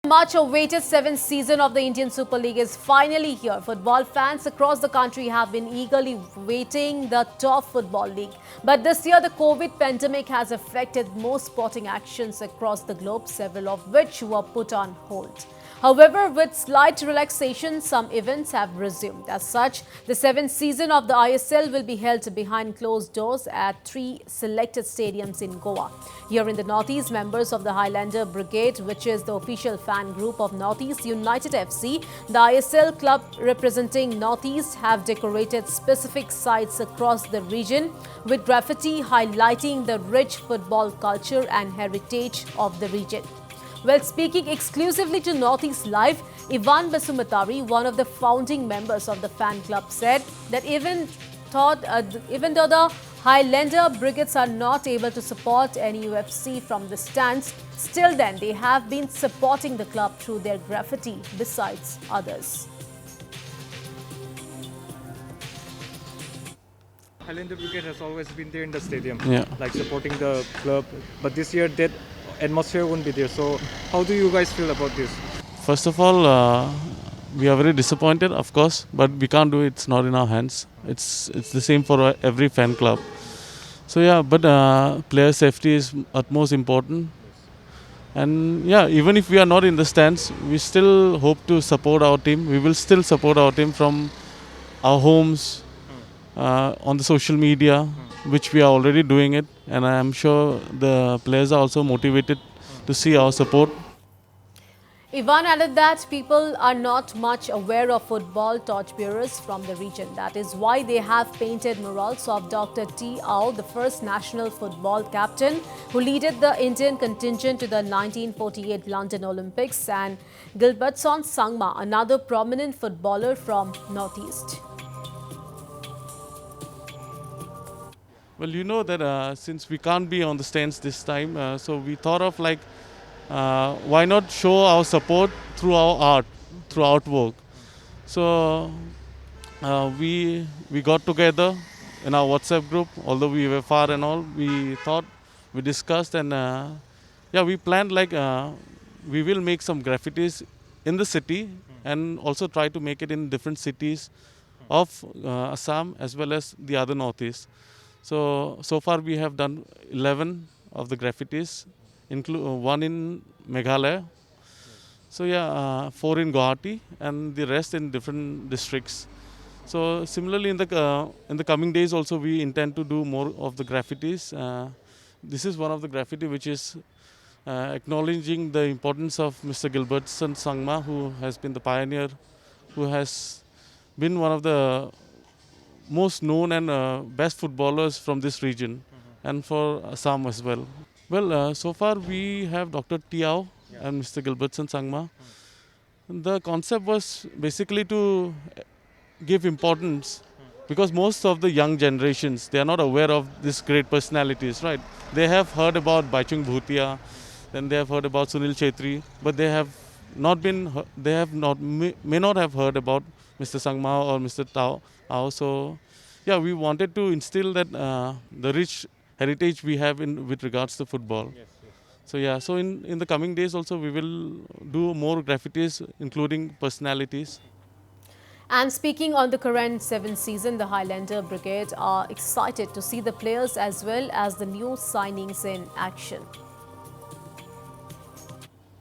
Much awaited seventh season of the Indian Super League is finally here. Football fans across the country have been eagerly waiting the top football league. But this year, the COVID pandemic has affected most sporting actions across the globe, several of which were put on hold. However, with slight relaxation, some events have resumed. As such, the seventh season of the ISL will be held behind closed doors at 3 selected stadiums in Goa. Here in the Northeast, members of the Highlander Brigade, which is the official fan group of Northeast United FC, the ISL club representing Northeast, have decorated specific sites across the region with graffiti highlighting the rich football culture and heritage of the region. Well, speaking exclusively to Northeast Live, Ivan Basumatari, one of the founding members of the fan club, said that even though the Highlander Brigades are not able to support any UFC from the stands, still then they have been supporting the club through their graffiti besides others. Highlander Brigade has always been there in the stadium, Yeah. like supporting the club. But this year that atmosphere won't be there. So how do you guys feel about this? First of all, we are very disappointed, of course, but we can't do it. It's not in our hands. It's the same for every fan club. So yeah, but player safety is utmost important. And yeah, even if we are not in the stands, we still hope to support our team. We will still support our team from our homes, on the social media, which we are already doing it. And I am sure the players are also motivated to see our support. Ivan added that people are not much aware of football torchbearers from the region. That is why they have painted murals of Dr. T. Ao, the first national football captain who led the Indian contingent to the 1948 London Olympics, and Gilbertson Sangma, another prominent footballer from Northeast. Well, you know that since we can't be on the stands this time, so we thought of like, why not show our support through our art, through artwork. So we got together in our WhatsApp group, although we were far and all. We thought, we discussed, and yeah, we planned like we will make some graffitis in the city and also try to make it in different cities of Assam as well as the other Northeast. So far we have done 11 of the graffitis, one in Meghalaya. So yeah, 4 in Guwahati and the rest in different districts. So similarly in the coming days also we intend to do more of the graffitis. This is one of the graffiti which is acknowledging the importance of Mr. Gilbertson Sangma, who has been the pioneer, who has been one of the most known and best footballers from this region and for Assam as well. Well, so far we have Dr. Tiao and Mr. Gilbertson Sangma. The concept was basically to give importance because most of the young generations, they are not aware of these great personalities, right? They have heard about Baichung Bhutia, then they have heard about Sunil Chetri, but they have not been, they have not, may not have heard about Mr. Sangma or Mr. Tao. So, yeah, we wanted to instill that the rich heritage we have in with regards to football. So yeah, so in the coming days also we will do more graffitis, including personalities. And speaking on the current seventh season, the Highlander Brigade are excited to see the players as well as the new signings in action.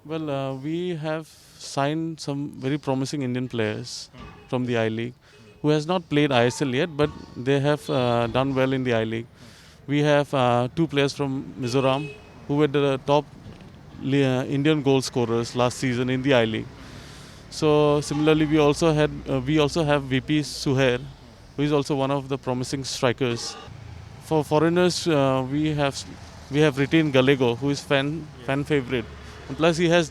Well, we have signed some very promising Indian players from the I-League who has not played ISL yet, but they have done well in the I-League. We have 2 players from Mizoram who were the top Indian goal scorers last season in the I-League. So similarly, we also have VP Suhair, who is also one of the promising strikers. For foreigners, we have retained Gallego, who is fan favorite. And plus, he has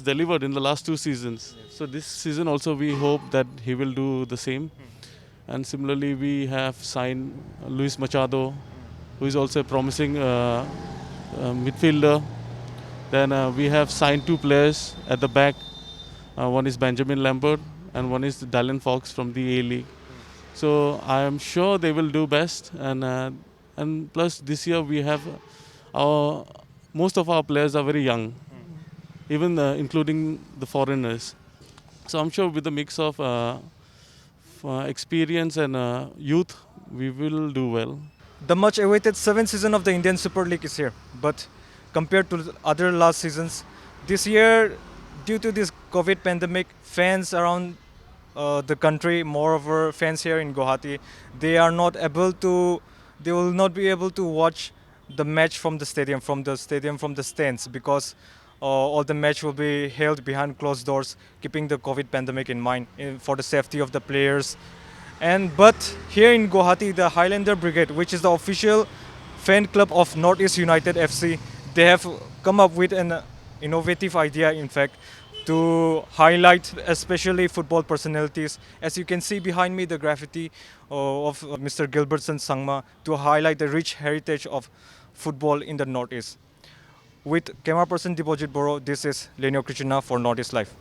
delivered in the last 2 seasons. So this season also we hope that he will do the same. And similarly, we have signed Luis Machado, who is also a promising midfielder. Then we have signed 2 players at the back. One is Benjamin Lambert and one is Dallin Fox from the A-League. So I am sure they will do best. And plus this year we have most of our players are very young. even including the foreigners. So I'm sure with a mix of experience and youth, we will do well. The much awaited seventh season of the Indian Super League is here. But compared to the other last seasons, this year, due to this COVID pandemic, fans around the country, moreover fans here in Guwahati, they will not be able to watch the match from the stadium, from the stands, because all the match will be held behind closed doors, keeping the COVID pandemic in mind for the safety of the players. But here in Guwahati, the Highlander Brigade, which is the official fan club of Northeast United FC, they have come up with an innovative idea, in fact, to highlight especially football personalities. As you can see behind me, the graffiti of Mr. Gilbertson Sangma, to highlight the rich heritage of football in the Northeast. With camera person Dibojit Boro, this is Lenio Krishna for Northeast Live.